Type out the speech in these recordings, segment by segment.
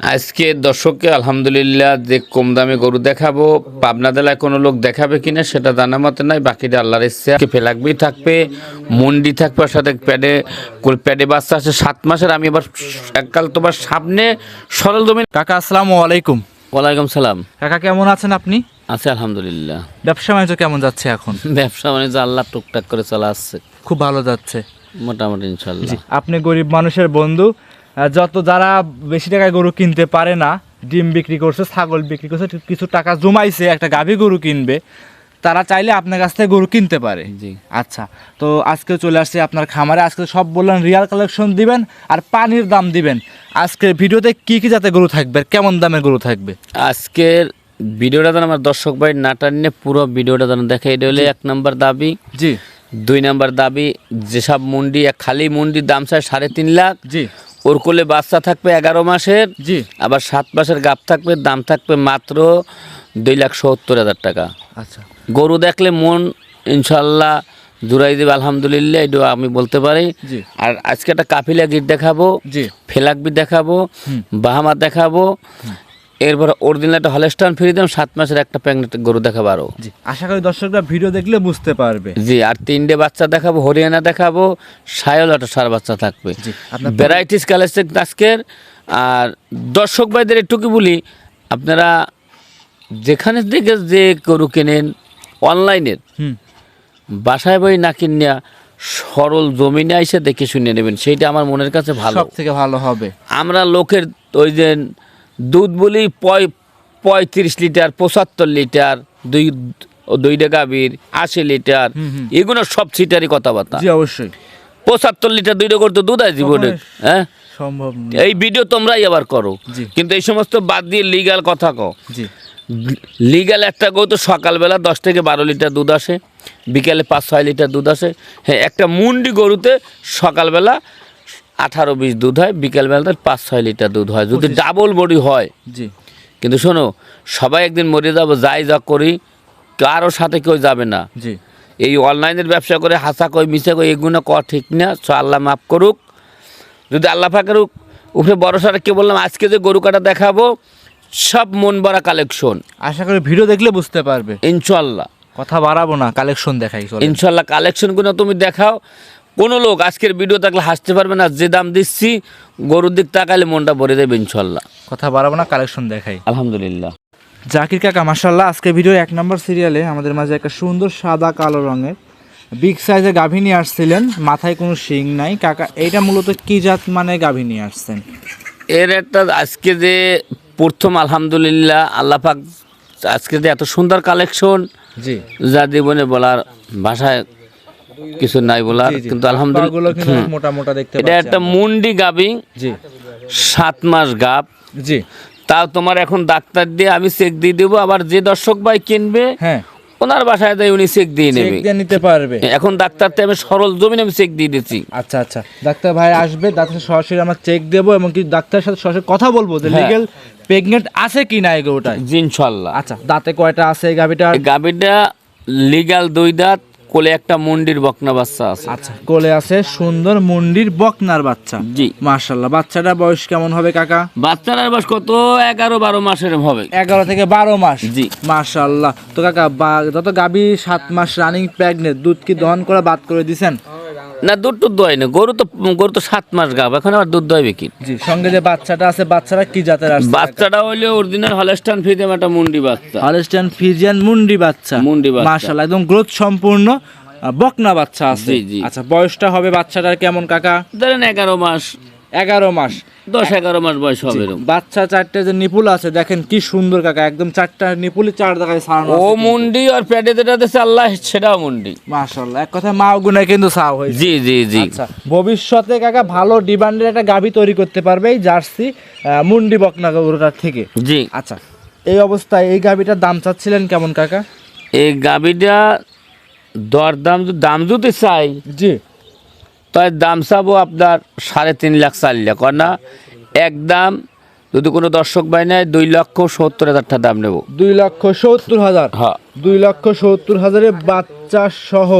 আজকে দর্শককে আলহামদুলিল্লাহ যে কম দামে গরু দেখাবো, পাবনা জেলায় কোনো লোক দেখাবে কিনা সেটা জানা মতে নাই, বাকিটা আল্লাহর ইচ্ছা। ফেলাকবি থাকবে, মন্ডি থাকবে, ওর সাথে প্যাডে বাচ্চা আছে 7 মাসের। আমি এবার এককাল তোমার সামনে সরল জমি। কাকা আসসালামু আলাইকুম। ওয়ালাইকুম সালাম। কাকা কেমন আছেন আপনি? আছে আলহামদুলিল্লাহ। ব্যবসা বাণিজ্য কেমন যাচ্ছে এখন? ব্যবসা বাণিজ্য আল্লাহ টুকটাক করে চলা আসছে, খুব ভালো যাচ্ছে মোটামুটি ইনশাল্লাহ। আপনি গরিব মানুষের বন্ধু। যারা বেশি টাকায় গরু কিনতে পারে না, ডিম বিক্রি করছে, ছাগল বিক্রি করছে, কিছু টাকা জমাইছে একটা গাভী গরু কিনবে, তারা চাইলে আপনার কাছ থেকে গরু কিনতে পারে। জি আচ্ছা, তো আজকে চলে আসছে আপনার খামারে। আজকে সব বললেন রিয়াল কালেকশন দিবেন আর পানির দাম দিবেন। আজকে ভিডিওতে কি কি জাতের গরু থাকবে, কেমন দামের গরু থাকবে? আজকের ভিডিওটা যেন আমার দর্শক ভাই না টানে পুরো ভিডিওটা যেন দেখে। এটা হলে 1 নম্বর দাবি। জি। 2 নম্বর দাবি, যেসব মুন্ডি খালি মুন্ডির দাম চায় 3.5 লাখ। জি। ওর কোলে বাচ্চা থাকবে 11 মাসের। জি। আবার 7 মাসের গাপ থাকবে, দাম থাকবে মাত্র 2,70,000 টাকা। আচ্ছা, গরু দেখলে মন ইনশাল্লাহ জুড়াই দেবে আলহামদুলিল্লাহ, এটা আমি বলতে পারি। জি। আর আজকে একটা কাফিলা গিট দেখাবো, জি। ফেলাকবি দেখাবো, বাহামা দেখাবো, এরপর অরিজিনাল একটা হলস্টাইন ফ্রি দাম 7 মাসের একটা প্রেগনেন্ট গরু দেখাবো আরো। জি, আশা করি দর্শকরা ভিডিও দেখলে বুঝতে পারবে। জি, আর 3টে বাচ্চা দেখাবো, হরিয়ানা দেখাবো, সায়ল একটা সার বাচ্চা থাকবে। ভ্যারাইটিস কালেকশন আজকের। আর দর্শক ভাইদের একটুকু বলি, আপনারা যেখানে থেকে যে গরু কেনেন অনলাইনের, বাসায় বই না কিনিয়া সরল জমিনে এসে দেখে শুনে নেবেন, সেইটা আমার মনের কাছে ভালো, সব থেকে ভালো হবে। আমরা লোকের ওই যে দুধ বলি 35 লিটার, 75 লিটার, দুইটা গাভীর 80 লিটার, এগুলো সব সিটারই কথাবার্তা। জি অবশ্যই। 75 লিটার দুইটা করতে দুধ হয় জীবনে? হ্যাঁ, সম্ভব না। এই ভিডিও তোমরাই আবার করো, কিন্তু এই সমস্ত বাদ দিয়ে লিগ্যাল কথা কও। জি। লিগ্যাল একটা গরু তো সকালবেলা 10 থেকে 12 লিটার দুধ আসে, বিকালে 5-6 লিটার দুধ আসে। হ্যাঁ, একটা মুন্ডি গরুতে সকালবেলা 18-20 দুধ হয়, বিকালবেলা 5-6 লিটার দুধ হয় যদি ডাবল বডি হয়। জি। কিন্তু শোনো, সবাই একদিন মরে যাবো, যাই যা করি কারোর সাথে কেউ যাবে না। জি। এই অনলাইনের ব্যবসা করে হাসা কই মিশা কই এগুলো করা ঠিক না। আল্লাহ মাফ করুক, যদি আল্লাহ পাকের উপরে ভরসা রেখে বললাম আজকে যে গরু কাটা দেখাবো সব মন ভরা কালেকশন। আশা করি ভিডিও দেখলে বুঝতে পারবে ইনশাল্লাহ। কথা বাড়াবো না, কালেকশন দেখাই। ইনশাল্লাহ কালেকশনগুলো তুমি দেখাও। কোনো লোক আজকের ভিডিও থাকলে হাসতে পারবে না, যে দাম দিচ্ছি গরুর দিক তাকাইলে মনটা ভরে দেবে ইনশাল্লাহ। কথা বাড়াবো না, কালেকশন দেখাই। আলহামদুলিল্লাহ। জাকির কাকা মাশাআল্লাহ, আজকে ভিডিওর 1 নম্বর সিরিয়ালে আমাদের মাঝে একটা সুন্দর সাদা কালো রঙের বিগ সাইজের গাভী নিয়ে আসছিলেন, মাথায় কোনো শিং নাই। কাকা, এইটা মূলত কি জাত মানে গাভী নিয়ে আসছেন? এর একটা আজকে যে প্রথম আলহামদুলিল্লাহ আল্লাহ পাক আজকে যে এত সুন্দর কালেকশন, জি, যা জীবনে বলার ভাষায় কিছু নাই বলার, কিন্তু আলহামদুলিল্লাহ মোটা মোটা দেখতে এটা একটা মুন্ডি গাভী। জি। 7 মাস গাভ। জি। তাও তোমার এখন ডাক্তার দিয়ে আমি চেক দিয়ে দেবো। আবার যে দর্শক ভাই কিনবে, হ্যাঁ, ওনার বাসায় যাই উনি চেক দিয়ে নেবে, নিতে পারবে। এখন ডাক্তারতে আমি সরল জমিনে আমি চেক দিয়ে দিচ্ছি। আচ্ছা আচ্ছা, ডাক্তার ভাই আসবে, ডাক্তার সরাসরি আমরা চেক দেবো এবং কি ডাক্তারের সাথে সরাসরি কথা বলবো যে লিগ্যাল প্রেগনেন্ট আছে কি না এই গরুটা। জি ইনশাল্লাহ। আচ্ছা, দাঁতে কয়টা আছে এই গাভীটা? গাভীটা লিগ্যাল 2 দাঁত, কোলে একটা মুন্ডির বকনা বাচ্চা আছে। আচ্ছা, কোলে আছে সুন্দর মুন্ডির বকনার বাচ্চা। জি মাশাআল্লাহ। বাচ্চাটার বয়স কেমন হবে কাকা? বাচ্চাটার বয়স কত 11-12 মাসের হবে। 11 থেকে 12 মাস। জি মাশাআল্লাহ। তো কাকা, যত গাভী 7 মাস রানিং প্রেগনেন্ট, দুধ কি দহন করে বাদ করে দিছেন? না, দুধ টুধ দোয় না, গরু তো 7 মাস গাভ, এখন আবার দুধ দোয়বে কি? জি। সঙ্গে যে বাচ্চাটা আছে, বাচ্চাটা কি জাতের আছে? বাচ্চাটা হইলে অরিজিনাল হলস্টাইন ফ্রিজিয়ান একটা মুন্ডি বাচ্চা। হলস্টাইন ফ্রিজিয়ান মুন্ডি বাচ্চা। মাশাআল্লাহ, একদম গ্রোথ সম্পূর্ণ বকনা বাচ্চা আছে। জি জি। আচ্ছা, বয়সটা হবে বাচ্চাটার কেমন কাকা? ধরেন 11 মাস, 11 মাস, 10-11 মাস বয়স হবে। বাচ্চা 4টে যে নিপুল আছে দেখেন কি সুন্দর কাকা, একদম 4টা নিপুলই 4 জায়গায় ছাড়ানো ও আছে। মুন্ডি আর পেটে যেটা দিছে আল্লাহ সেটাও মুন্ডি। মাশাআল্লাহ, এক কথায় মা গুণে কিন্তু সাও হয়েছে। জি জি জি। আচ্ছা, ভবিষ্যতে কাকা ভালো ডিমান্ডের একটা গাভী তৈরি করতে পারবে এই জার্সি মুন্ডি বকনা গরুটার থেকে। জি। আচ্ছা, এই অবস্থায় এই গাভীটার দাম চাচ্ছিলেন কেমন কাকা? এই গাভীটা দাম যদি চাই, জি, তাই দাম চাবো আপনার 3.5 লাখ 4 লাখ না, একদম যদি কোনো দর্শক ভাই নেয় 2,70,000 টাকা দাম নেব। 2,70,000। হ্যাঁ, 2,70,000 বাচ্চা সহ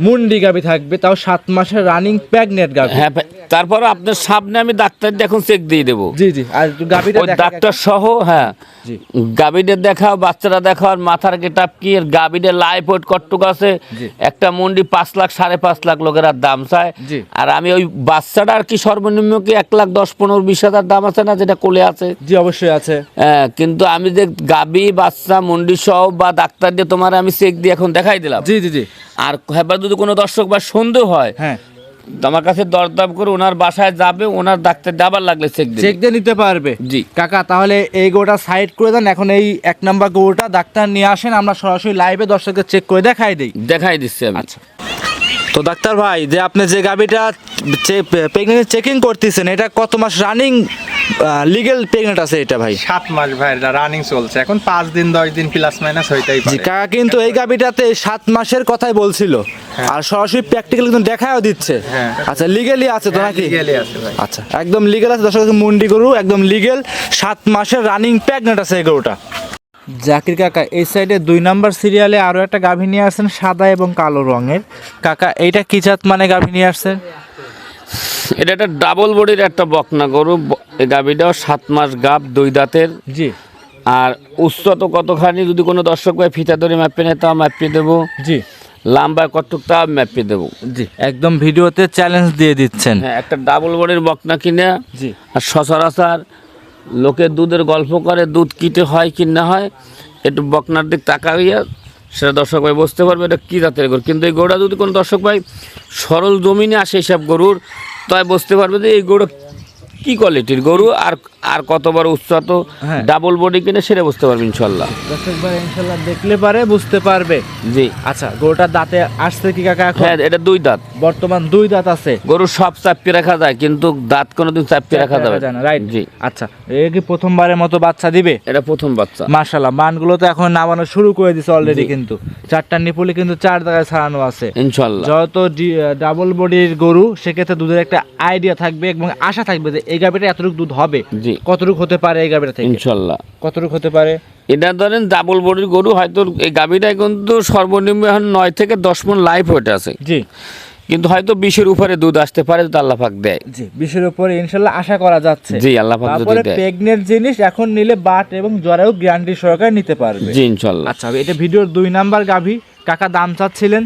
মুন্ডি গাভী থাকবে, তাও 7 মাসের রানিং প্রেগনেন্ট গাভী। হ্যাঁ তারপর আপনার সামনে আমি ডাক্তার এখন চেক দিয়ে দেবো। জি জি, আর গাভীটা ওই ডাক্তার সহ, হ্যাঁ জি গাভীদের দেখাও, বাচ্চারা দেখাও, আর মাথার গেটাপ কি, আর গাভীদের লাইফ ওয়েট কতটুকু আছে। জি। একটা মন্ডি 5 লাখ 5.5 লাখ লোকেরা দাম চায়। জি। আর আমি ওই বাচ্চাটা আর কি সর্বনিম্ন কি 1,10,15,20,000 দাম আছে না, যেটা কোলে আছে। জি অবশ্যই আছে। হ্যাঁ, কিন্তু আমি যে গাভী বাচ্চা মন্ডি সহ বা ডাক্তার দিয়ে তোমার আমি চেক দিয়ে এখন দেখাই দিলাম। জি জি জি। আর এবার যদি কোনো দর্শক বা সন্দেহ হয়, হ্যাঁ, আমার কাছে দরদাম করে ওনার বাসায় যাবে, ওনার ডাক্তার আবার লাগলে চেক চেক দিয়ে নিতে পারবে। জি। কাকা তাহলে এই গরুটা সাইড করে দেন, এখন এই 1 নাম্বার গরুটা ডাক্তার নিয়ে আসেন, আমরা সরাসরি লাইভে দর্শকদের চেক করে দেখাই দিই। দেখাই দিচ্ছি আমি। আচ্ছা, তো ডাক্তার ভাই, যে আপনি যে গাভীটা প্রেগনেন্ট চেকিং করতেছেন, এটা কত মাস রানিং লিগ্যাল প্রেগনেন্ট আছে এটা ভাই? 7 মাস ভাই, রানিং চলছে এখন, 5 দিন 10 দিন প্লাস মাইনাস হইতেই জি পারে। কাকা কিন্তু এই গাভীটাতে 7 মাসের কথাই বলছিল, আর সরাসরি প্র্যাকটিক্যাল কিন্তু দেখাও দিচ্ছে। হ্যাঁ। আচ্ছা, লিগ্যালি আছে তো নাকি? লিগ্যালি আছে ভাই। আচ্ছা, একদম লিগ্যাল আছে দর্শক, মুন্ডি গরু একদম লিগ্যাল, 7 মাসের রানিং প্রেগনেন্ট আছে এই গরুটা। জাকির কাকা, এই সাইডে 2 নাম্বার সিরিয়ালে আরো একটা গাভী নিয়ে আসছেন, সাদা এবং কালো রঙের। কাকা এইটা কি জাত মানে গাভী নিয়ে আসছেন? এটা একটা ডাবল বডির একটা বকনা গরু। এই গাভীটাও 7 মাস গাভ, 2 দাঁতের। জি আর উচ্চত কতখানি যদি কোনো দর্শক ভাই ফিতা ধরে মাপিয়ে নেয়, তাও মাপিয়ে দেবো। জি লম্বা কতটুক, তাও মাপিয়ে দেবো। জি, একদম ভিডিওতে চ্যালেঞ্জ দিয়ে দিচ্ছেন। হ্যাঁ, একটা ডাবল বডির বকনা কিনে, জি আর সচরাচর লোকে দুধের গল্প করে, দুধ কিতে হয় কি না হয়, একটু বকনার দিক তাকাইয়া সেটা দর্শক ভাই বুঝতে পারবে এটা কী জাতের গরু। কিন্তু এই গরুটা যদি কোনো দর্শক ভাই সরল জমিনে আসে এইসব গরুর, তাই বুঝতে পারবে যে এই গরু কি কোয়ালিটির গরু, আর আর কত বড় উচ্চত হ্যাঁ। ডাবল বডি কিনে সেটা বুঝতে পারবে ইনশাল্লাহ। দর্শক ভাই ইনশাআল্লাহ দেখলে পারে বুঝতে পারবে। জি। আচ্ছা, গরুটার দাঁতে আসছে কি কাকা এখন? হ্যাঁ, এটা 2 দাঁত। বর্তমান 2 দাঁত আছে। গরু সব চাপিয়ে রাখা যায়, কিন্তু দাঁত কোনোদিন চাপিয়ে রাখা যাবে যায় না, রাইট? জি। আচ্ছা, এ কি প্রথমবারের মতো বাচ্চা দিবে? এটা প্রথম বাচ্চা। মাশাআল্লাহ, মানগুলো তো এখন নামানো শুরু করে দিছে অলরেডি, কিন্তু 4টা নিপুলি কিন্তু 4 জায়গায় ছাড়ানো আছে ইনশাল্লাহ। যত ডাবল বডির গরু, সেক্ষেত্রে দুধের একটা আইডিয়া থাকবে এবং আশা থাকবে যে এই গাভীটা এতটুকু দুধ হবে। জি। কতটুকু হতে পারে এই গাভীটা থেকে? ইনশাল্লাহ। কতটুকু হতে পারে? এটা ধরেন ডাবল বডির গরু, হয়তো এই গাভীটা কিন্তু সর্বনিম্ন এখন 9 থেকে 10 মণ লাইফ ওয়েট আছে, জি কিন্তু হয়তো 20-এর উপরে দুধ আসতে পারে যদি আল্লাহ পাক দেয়। জি, 20-এর উপরে ইনশাআল্লাহ আশা করা যাচ্ছে। জি, আল্লাহ পাক যদি তারপরে দেয়। প্রেগনেন্ট জিনিস এখন নিলে বাট এবং জ্বরেও গ্যারান্টি সহকারে নিতে পারবে। জি ইনশাল্লাহ। আচ্ছা, এটা ভিডিওর 2 নাম্বার গাভী। কাকা দাম চাচ্ছিলেন?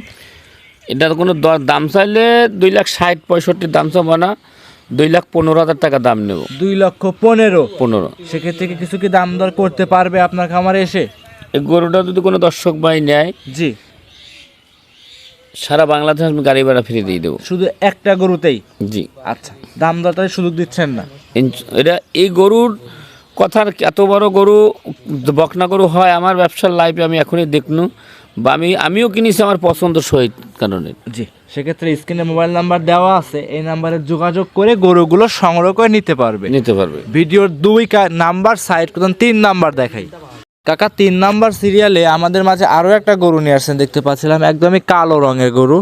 এটার কোনো দাম চাইলে 2,60,65 দাম চাবো না, 2,15,000 টাকা দাম নেব। 2,15,000। 15। সেক্ষেত্রে কি কিছু কি দাম দর করতে পারবে আপনার খামারে এসে? এই গরুটা যদি কোনো দর্শক ভাই নেয়, জি, সারা বাংলাদেশ আমি গাড়ি ভাড়া ফিরে দিয়ে দেবো। শুধু একটা গরুতেই? জি। আচ্ছা, দাম দরটাই সুযোগ দিচ্ছেন না? এটা এই গরুর কথার, এত বড় গরু বকনা গরু হয় আমার ব্যবসার লাইফে আমি এখনই দেখনু, বা আমিও কিনেছি আমার পছন্দ সহিত কারণে। জি, সেক্ষেত্রে স্ক্রিনে মোবাইল নাম্বার দেওয়া আছে, এই নাম্বারে যোগাযোগ করে গরুগুলো সংগ্রহ করে নিতে পারবে। ভিডিওর 2 নাম্বার সাইড করুন, 3 নাম্বার দেখাই। কাকা, 3 নাম্বার সিরিয়ালে আমাদের মাঝে আরো একটা গরু নিয়ে আসছেন দেখতে পাচ্ছিলাম, একদমই কালো রঙের গরু।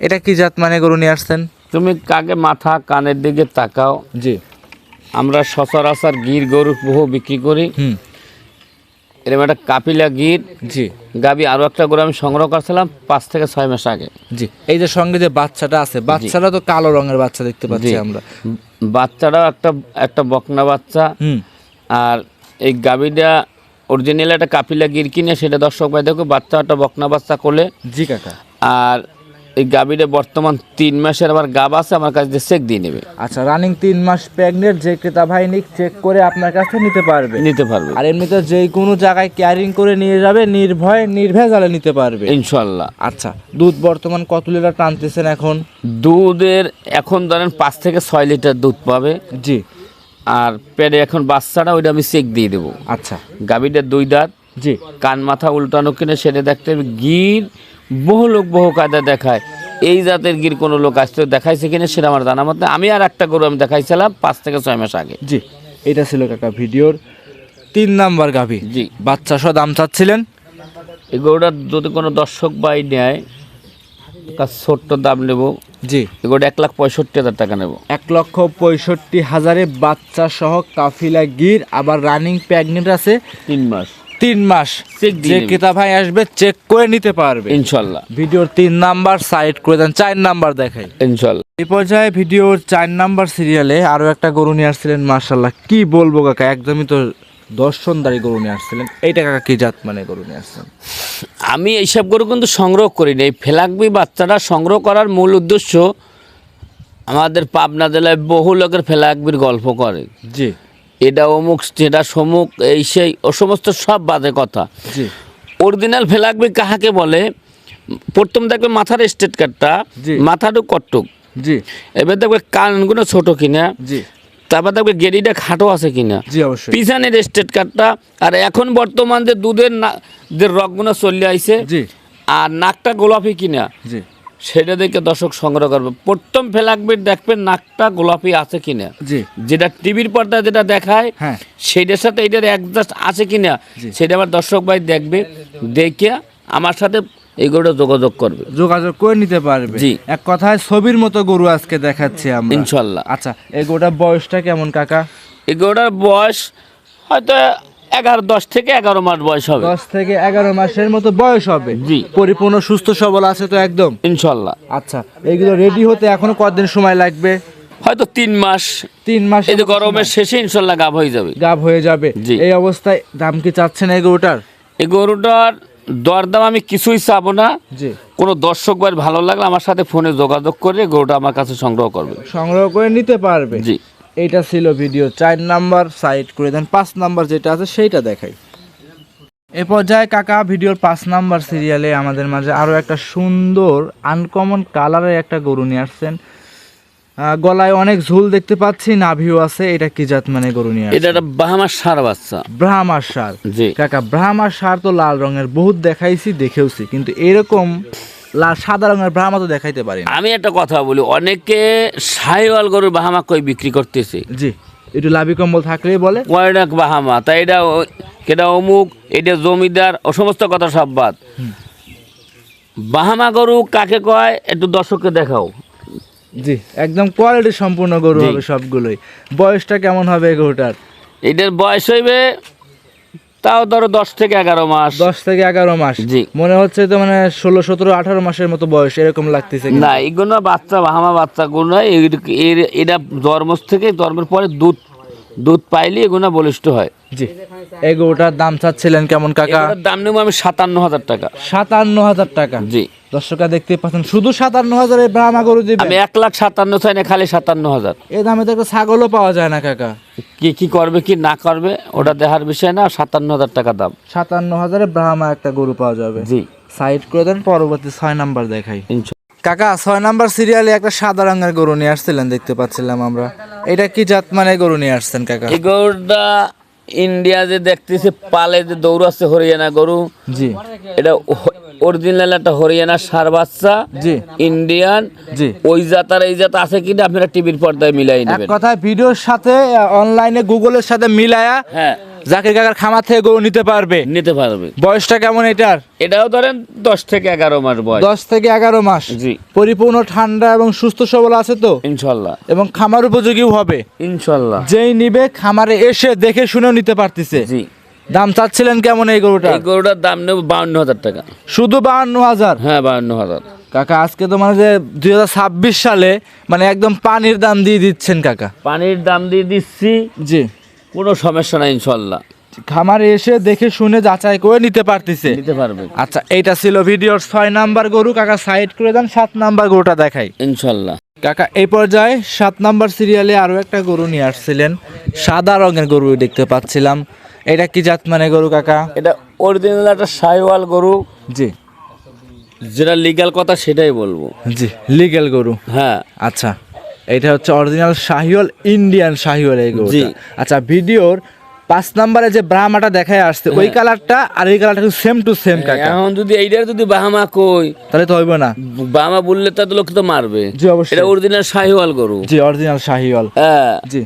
এটা কি জাত মানে গরু নিয়ে আসছেন? তুমি কাকে মাথা কানের দিকে তাকাও। জি। আমরা সচরাচর গির গরু বহু বিক্রি করি। এরকম একটা কাপিলা গির। জি। গাবি আরো একটা গরু আমি সংগ্রহ করছিলাম 5 থেকে 6 মাস আগে। জি, এই যে সঙ্গে যে বাচ্চাটা আছে, বাচ্চাটা তো কালো রঙের বাচ্চা দেখতে পাচ্ছি আমরা। বাচ্চাটাও একটা বকনা বাচ্চা। আর এই গাবিটা অরিজিনাল একটা কাপিলা গির কিনে সেটা দর্শক ভাই দেখো, বাচ্চা একটা বকনা বাচ্চা কোলে। জি কাকা। আর এই গাবিটা বর্তমান 3 মাসের আবার গাব আছে, আমার কাছে চেক দিয়ে নেবে। আচ্ছা, রানিং 3 মাস প্রেগনেন্ট, যে ক্রেতা ভাই নিক চেক করে আপনার কাছে নিতে পারবে। আর এমনিতে যে কোনো জায়গায় ক্যারিং করে নিয়ে যাবে, নির্ভয় নির্ভেজালে নিতে পারবে ইনশাল্লাহ। আচ্ছা, দুধ বর্তমান কত লিটার টানতেছেন এখন? দুধের এখন ধরেন 5 থেকে 6 লিটার দুধ পাবে। জি। আর পেটে এখন বাচ্চাটা, ওইটা আমি চেক দিয়ে দেবো। আচ্ছা, গাবিটার 2 দাঁত। জি। কান মাথা উল্টানো কিনে সেটা দেখতে হবে। গির বহু লোক বহু কায়দা দেখায়, এই জাতের গির কোনো লোক আসতে দেখাইছে কিনা সেটা আমার জানা মতে। আমি আর একটা গরু আমি দেখাইছিলাম 5 থেকে 6 মাস আগে। জি, এটা ছিল কাকা ভিডিওর 3 নাম্বার গাভী। জি। বাচ্চা সহ দাম চাচ্ছিলেন? এই গরুটার যদি কোনো দর্শক ভাই নেয়, তার ছোট্ট দাম নেব। জি। এগুলো 1,65,000 টাকা নেব। 1,65,000 বাচ্চা সহ কাফিলা গির, আবার রানিং প্রেগনেন্ট আছে 3 মাস। 3 মাস চেক দিয়ে যে নেবে। ক্রেতা ভাই আসবে চেক করে নিতে পারবে। ইনশাল্লাহ ভিডিওর 3 নাম্বার সাইড করে দেন, 4 নাম্বার দেখাই। ইনশাল্লাহ। এই পর্যায়ে ভিডিওর 4 নাম্বার সিরিয়ালে আরো একটা গরু নিয়ে আসছিলেন, মাশাআল্লাহ কি বলবো কাকা, একদমই তো দর্শনদারি গরু নিয়ে আসছিলেন। এইটা কাকা কি জাত মানে গরু নিয়ে আসছেন? আমি এইসব গরু কিন্তু সংগ্রহ করি না। এই ফেলাকবি বাচ্চাটা সংগ্রহ করার মূল উদ্দেশ্য, আমাদের পাবনা জেলায় বহু লোকের ফেলাকবির গল্প করে, জি এটা অমুক যেটা সমুক এই সেই ও সমস্ত সব বাজে কথা। জি অরিজিনাল ফেলাকবি কাহাকে বলে? প্রথম দেখবে মাথার স্টেট কাটটা, জি। মাথাটুক কট্টুক, জি এবার দেখবে কানগুলো ছোট কিনা, জি তারপর দেখবে গেরিটা খাটো আছে কিনা, জি অবশ্যই। পিছনের স্টেট কাটটা, আর এখন বর্তমান যে দুধের যে রগগুলো চলে আইছে, জি আর নাকটা গোলাপি কিনা জি সেটা দেখে দর্শক সংগ্রহ করবে। প্রথম ফেলাকবির দেখবেন নাকটা গোলাপি আছে কিনা, জি যেটা টিভির পর্দায় যেটা দেখায় হ্যাঁ সেইটার সাথে এটার অ্যাডজাস্ট আছে কিনা জি। সেটা আমার দর্শক ভাই দেখবে, দেখে আমার সাথে এই গরুটা যোগাযোগ করবে। যোগাযোগ করে নিতে পারবে। জি। এক কথায় ছবির মতো গরু আজকে দেখাচ্ছি আমরা ইনশাল্লাহ। আচ্ছা এই গরুটার বয়সটা কেমন কাকা? এই গরুটার বয়স হয়তো 10 থেকে 11 মাস বয়স হবে। 10 থেকে 11 মাসের মতো বয়স হবে। জি। পরিপূর্ণ সুস্থ সবল আছে তো একদম? ইনশাল্লাহ। আচ্ছা এইগুলো রেডি হতে এখনো কতদিন সময় লাগবে? হয়তো 3 মাস, 3 মাস এই যে গরমের শেষে ইনশাল্লাহ গাভ হয়ে যাবে। গাব হয়ে যাবে। জি। এই অবস্থায় দাম কি চাচ্ছেন এই গরুটার? এই গরুটার দরদাম আমি কিছুই চাবো না। জি কোনো দর্শক ভাই ভালো লাগলে আমার সাথে ফোনে যোগাযোগ করে গরুটা আমার কাছে সংগ্রহ করবে। সংগ্রহ করে নিতে পারবে। জি। এইটা ছিল ভিডিও 4 নাম্বার, সাইড করে দেন। 5 নাম্বার যেটা আছে সেইটা দেখাই। এ পর্যায়ে কাকা ভিডিওর 5 নাম্বার সিরিয়ালে আমাদের মাঝে আরো একটা সুন্দর আনকমন কালারের একটা গরু নিয়ে আসছেন। গলায় অনেক ঝুল দেখতে পাচ্ছি, নাভিও আছে। এটা কি জাত মানে গরু নিয়ে এটা একটা বাহামার ষাঁড় বাচ্চা। ব্রাহ্মার ষাঁড়। জি। কাকা ব্রাহ্মার ষাঁড় তো লাল রঙের বহুত দেখাইছি, দেখেওছি, কিন্তু এরকম সাদা রঙের ব্রাহ্মা তো দেখাইতে পারি না। আমি একটা কথা বলি, অনেকে সাহিওয়াল গরুর বাহামা কই বিক্রি করতেছে, জি একটু লাভি কম্বল থাকলেই বলে কয়নাক বাহামা, তাই এটা অমুক, এটা জমিদার, ও সমস্ত কথা সব বাদ। বাহামা গরু কাকে কয় একটু দর্শককে দেখাও। জি একদম কোয়ালিটি সম্পূর্ণ গরু জি। হবে সবগুলোই। বয়সটা কেমন হবে এই গরুটার? এটার বয়স হইবে তাও ধরো 10 থেকে 11 মাস। 10 থেকে 11 মাস। জি। মনে হচ্ছে তো মানে 16, 17, 18 মাসের মতো বয়স এরকম লাগতেছে কিন্তু। না, এগুলো বাচ্চা বাহামা বাচ্চা গরু নয়। এটা জন্ম থেকে জন্মের পরে দুধ পাইলে এগুলো বলিষ্ঠ হয়। জি এই গরুটার দাম চাচ্ছিলেন কেমন কাকা? এগুলোর দাম নেব আমি 57,000 টাকা। 57,000 টাকা। জি। দর্শকরা দেখতে পাচ্ছেন শুধু 57,000 এর ব্রাহ্মা গরু দিবেন? আমি 1,57,000 চাই না, খালি 57,000। এই দামে তো একটা ছাগলও পাওয়া যায় না কাকা। কি করবে কি না করবে ওটা দেখার বিষয় না। 57,000 টাকা দাম। 57,000 এ ব্রাহ্মা একটা গরু পাওয়া যাবে। জি। সাইড করে দেন, পরবর্তী 6 নাম্বার দেখাই। ইনশাল্লাহ। কাকা 6 নাম্বার সিরিয়ালে একটা সাদা রঙের গরু নিয়ে আসছিলেন, দেখতে পাচ্ছিলাম আমরা। এটা কি জাত মানে গরু নিয়ে আসছেন কাকা? এই গরুটা ইন্ডিয়া যে দেখতেছে পালে যে দৌড়াচ্ছে হরিয়ানা গরু, জি এটা অরিজিনাল একটা হরিয়ানা ষাঁড় বাচ্চা। জি ইন্ডিয়ান। জি ওই জাত আর এই জাত আছে কিনা আপনারা টিভির পর্দায় মিলাই এক নেবেন। কথায় ভিডিওর সাথে অনলাইনে গুগলের সাথে মিলায়া হ্যাঁ, জাকির কাকার খামার থেকে গরু নিতে পারবে। নিতে পারবে। বয়সটা কেমন এটার? এটাও ধরেন 10 থেকে 11 মাস বয়স। 10 থেকে 11 মাস। জি। পরিপূর্ণ ঠান্ডা এবং সুস্থ সবল আছে তো? ইনশাল্লাহ। এবং খামার উপযোগীও হবে। ইনশাল্লাহ। যেই নিবে খামারে এসে দেখে শুনেও নিতে পারতেছে। জি। দাম চাচ্ছিলেন কেমন এই গরুটা? এই গরুটার দাম নেব 52,000 টাকা। শুধু 52,000? হ্যাঁ, 52,000। কাকা আজকে তো মানে যে 2026 সালে মানে একদম পানির দাম দিয়ে দিচ্ছেন কাকা। পানির দাম দিয়ে দিচ্ছি, জি। কোনো সমস্যা নাই ইনশাল্লাহ। খামারে এসে দেখে শুনে যাচাই করে নিতে পারতেছে। নিতে পারবে। আচ্ছা এইটা ছিল ভিডিওর 6 নাম্বার গরু। কাকা সাইড করে দেন, 7 নাম্বার গরুটা দেখাই। ইনশাল্লাহ। কাকা এই পর্যায়ে 7 নাম্বার সিরিয়ালে আরো একটা গরু নিয়ে আসছিলেন, সাদা রঙের গরু দেখতে পাচ্ছিলাম। এটা কি জাত মানে গরু কাকা? এটা অরিজিনাল একটা সাহিওয়াল গরু। জি যেটা লিগ্যাল কথা সেটাই বলবো। জি লিগ্যাল গরু। হ্যাঁ। আচ্ছা এটা হচ্ছে অরিজিনাল শাহিওয়াল, ইন্ডিয়ান শাহিওয়াল এই গরু। জি। আচ্ছা ভিডিওর 5 নম্বরে যে ব্রাহ্মাটা দেখায় আসছে ওই কালারটা আর এই কালারটা সেম টু সেম কাকা। এখন যদি এইটার যদি বাহামা কই তাহলে তো হইব না। বাহামা বললে তো লোক তো মারবে। জি অবশ্যই। এটা অরিজিনাল সাহিওয়াল গরু। জি অরিজিনাল শাহিওয়াল। হ্যাঁ। জি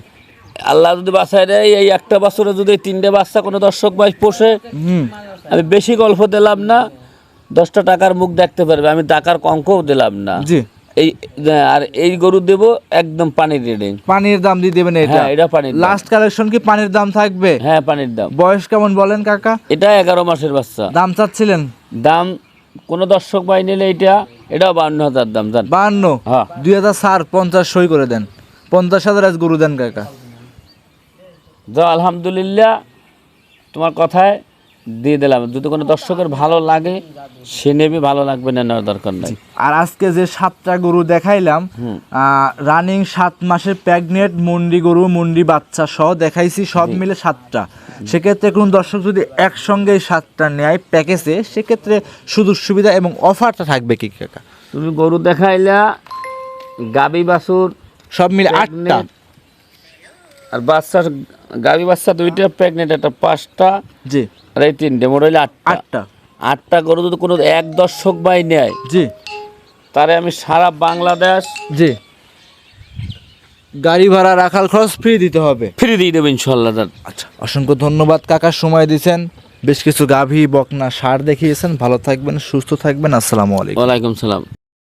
আল্লাহ যদি বাঁচায় দেয়, এই একটা বছরে যদি 3টে বাচ্চা কোনো দর্শক ভাই পোষে, আমি বেশি গল্প দিলাম না, 10টা টাকার মুখ দেখতে পারবে। আমি টাকার অঙ্কও দিলাম না। জি এই আর এই গরু দেব একদম পানির রেডে। পানির দাম দিয়ে দেবেন এটা? হ্যাঁ, এটা পানির দাম। লাস্ট কালেকশন কি পানির দাম থাকবে? হ্যাঁ, পানির দাম। বয়স কেমন বলেন কাকা? এটা 11 মাসের বাচ্চা। দাম চাচ্ছিলেন? দাম কোনো দর্শক ভাই নিলে এটাও 52,000 দাম জান। 52? হ্যাঁ। 2000 ছাড় 50 সই করে দেন। 50,000 আজ গরু দেন কাকা। যা আলহামদুলিল্লাহ, তোমার কথায় দিয়ে দিলাম। যদি কোনো দর্শকের ভালো লাগে সে নেবে, ভালো লাগবে না নেওয়ার দরকার নাই। আর আজকে যে 7টা গরু দেখাইলাম, রানিং 7 মাসের প্রেগনেন্ট মুন্ডি গরু, মুন্ডি বাচ্চা সহ দেখাইছি, সব মিলে 7টা। সেক্ষেত্রে কোন দর্শক যদি একসঙ্গে 7টা নেয় প্যাকেজে, সেক্ষেত্রে সুযোগ সুবিধা এবং অফারটা থাকবে কি কাকা? তুমি গরু দেখাইলা, গাবি বাছুর সব মিলে 8টা। pregnant, আর বাচ্চা গাবি বাচ্চা 2টা, প্রেগনেন্ট একটা 5টা, জি আর এই 3টে, মোট হইলে 8টা। 8টা। 8টা গরু যদি কোনো এক দর্শক ভাই নেয়, জি তারে আমি সারা বাংলাদেশ জি গাড়ি ভাড়া, রাখাল খরচ ফ্রি দিতে হবে। ফ্রি দিয়ে দেবো ইনশাল্লাহ। আচ্ছা, অসংখ্য ধন্যবাদ কাকা, সময় দিয়েছেন, বেশ কিছু গাভী বকনা ষাঁড় দেখিয়েছেন। ভালো থাকবেন, সুস্থ থাকবেন, আসসালামু আলাইকুম। ওয়ালাইকুম সালাম।